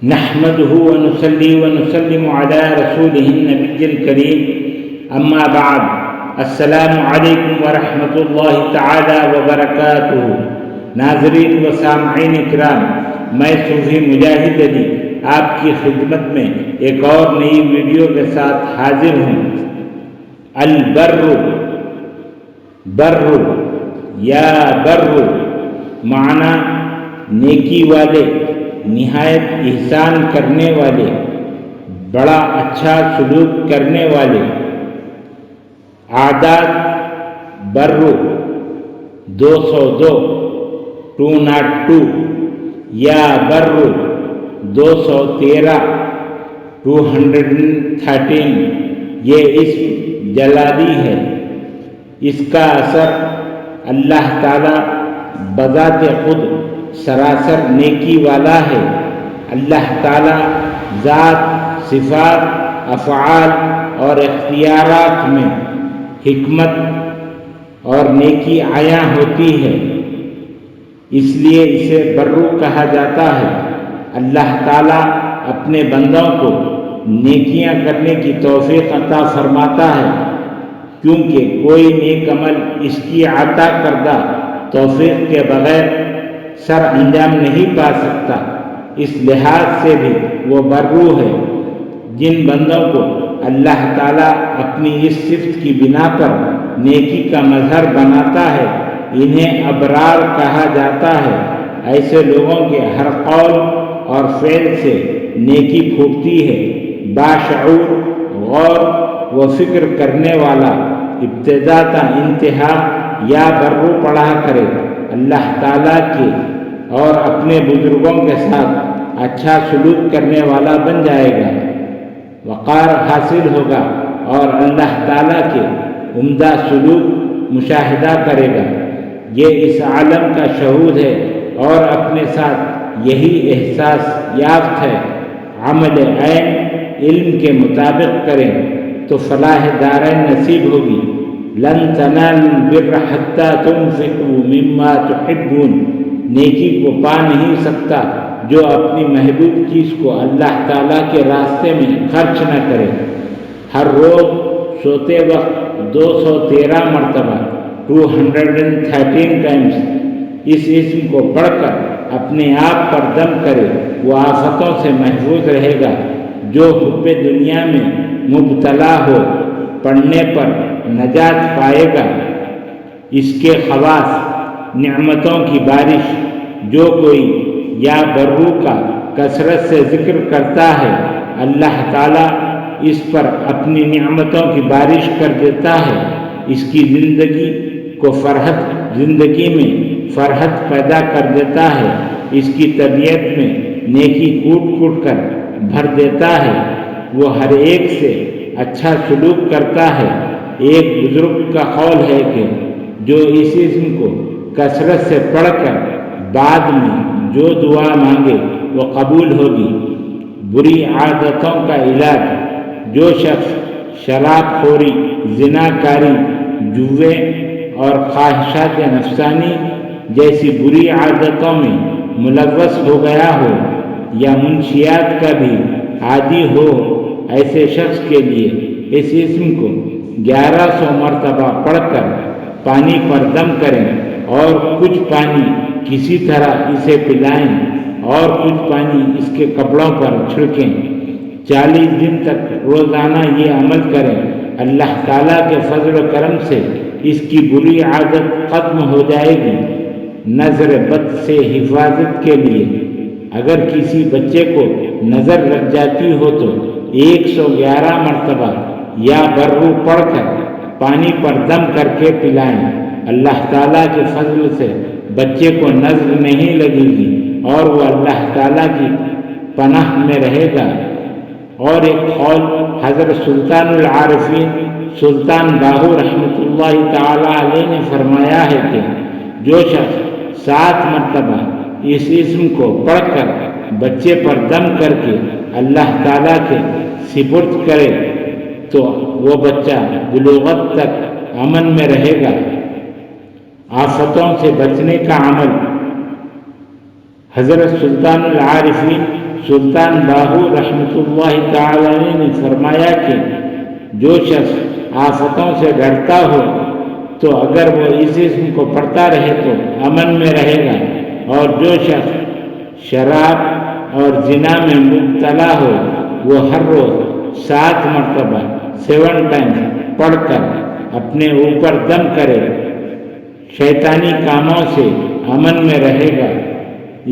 نحمده ونصلي ونسلم على رسوله النبي الكريم اما بعد السلام علیکم ورحمۃ اللہ تعالی وبرکاتہ۔ ناظرین و سامعین اکرام، میں صوفی مجاہد علی آپ کی خدمت میں ایک اور نئی ویڈیو کے ساتھ حاضر ہوں۔ البر، بر یا بر معنی نیکی والے، نہایت احسان کرنے والے، بڑا اچھا سلوک کرنے والے۔ اعداد بر 202 202 یا بر 213 213، یہ اسم جلالی ہے۔ اس کا اثر اللہ تعالی بذات خود سراسر نیکی والا ہے۔ اللہ تعالی ذات، صفات، افعال اور اختیارات میں حکمت اور نیکی عیاں ہوتی ہے، اس لیے اسے برو کہا جاتا ہے۔ اللہ تعالی اپنے بندوں کو نیکیاں کرنے کی توفیق عطا فرماتا ہے، کیونکہ کوئی نیک عمل اس کی عطا کردہ توفیق کے بغیر سر انجام نہیں پا سکتا۔ اس لحاظ سے بھی وہ برو ہے۔ جن بندوں کو اللہ تعالیٰ اپنی اس صفت کی بنا پر نیکی کا مظہر بناتا ہے، انہیں ابرار کہا جاتا ہے۔ ایسے لوگوں کے ہر قول اور فعل سے نیکی پھوٹتی ہے۔ باشعور، غور و فکر کرنے والا ابتدا تا انتہا یا برو پڑھا کرے، اللہ تعالیٰ کے اور اپنے بزرگوں کے ساتھ اچھا سلوک کرنے والا بن جائے گا، وقار حاصل ہوگا اور اللہ تعالیٰ کے عمدہ سلوک مشاہدہ کرے گا۔ یہ اس عالم کا شہود ہے اور اپنے ساتھ یہی احساس یافت ہے۔ عمل عین علم کے مطابق کریں تو فلاح دارین نصیب ہوگی۔ لن تنالوا البر حتی تنفقوا مما تحبون، نیکی کو پا نہیں سکتا جو اپنی محبوب چیز کو اللہ تعالیٰ کے راستے میں خرچ نہ کرے۔ ہر روز سوتے وقت 213 مرتبہ 213 ٹائمز اس اسم کو پڑھ کر اپنے آپ پر دم کرے، وہ آفتوں سے محفوظ رہے گا۔ جو حب دنیا میں مبتلا ہو، پڑھنے پر نجات پائے گا۔ اس کے خواص نعمتوں کی بارش، جو کوئی یا برو کا کثرت سے ذکر کرتا ہے، اللہ تعالیٰ اس پر اپنی نعمتوں کی بارش کر دیتا ہے۔ اس کی زندگی میں فرحت پیدا کر دیتا ہے۔ اس کی طبیعت میں نیکی کوٹ کوٹ کر بھر دیتا ہے۔ وہ ہر ایک سے اچھا سلوک کرتا ہے۔ ایک بزرگ کا قول ہے کہ جو اس اسم کو کثرت سے پڑھ کر بعد میں جو دعا مانگے وہ قبول ہوگی۔ بری عادتوں کا علاج، جو شخص شراب خوری، زنا کاری، جوے اور خواہشات نفسانی جیسی بری عادتوں میں ملوث ہو گیا ہو، یا منشیات کا بھی عادی ہو، ایسے شخص کے لیے اس اسم کو 1100 مرتبہ پڑھ کر پانی پر دم کریں اور کچھ پانی کسی طرح اسے پلائیں اور کچھ پانی اس کے کپڑوں پر چھڑکیں۔ 40 دن تک روزانہ یہ عمل کریں۔ اللہ تعالیٰ کے فضل و کرم سے اس کی بری عادت ختم ہو جائے گی۔ نظر بد سے حفاظت کے لیے اگر کسی بچے کو نظر لگ جاتی ہو تو 111 مرتبہ یا برو پڑھ کر پانی پر دم کر کے پلائیں۔ اللہ تعالیٰ کے فضل سے بچے کو نظر نہیں لگے گی اور وہ اللہ تعالیٰ کی پناہ میں رہے گا۔ اور ایک قول حضرت سلطان العارفین سلطان باہو رحمۃ اللہ تعالیٰ علیہ نے فرمایا ہے کہ جو شخص 7 مرتبہ اس اسم کو پڑھ کر بچے پر دم کر کے اللہ تعالیٰ کے سپرد کرے تو وہ بچہ بلوغت تک امن میں رہے گا۔ آفتوں سے بچنے کا عمل، حضرت سلطان العارفین سلطان باہو رحمۃ اللہ تعالی علیہ نے فرمایا کہ جو شخص آفتوں سے ڈرتا ہو تو اگر وہ اس اسم کو پڑھتا رہے تو امن میں رہے گا، اور جو شخص شراب اور زنا میں مبتلا ہو وہ ہر روز 7 مرتبہ 7 ٹائمز پڑھ کر اپنے اوپر دم کرے، شیطانی کاموں سے امن میں رہے گا۔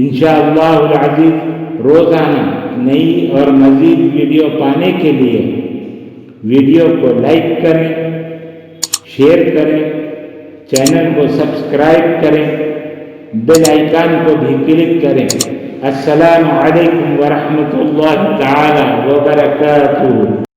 انشاءاللہ العزیز روزانہ نئی اور مزید ویڈیو پانے کے لیے ویڈیو کو لائک کریں، شیئر کریں، چینل کو سبسکرائب کریں، بیل آئیکن کو بھی کلک کریں۔ السلام علیکم ورحمۃ اللہ تعالی وبرکاتہ۔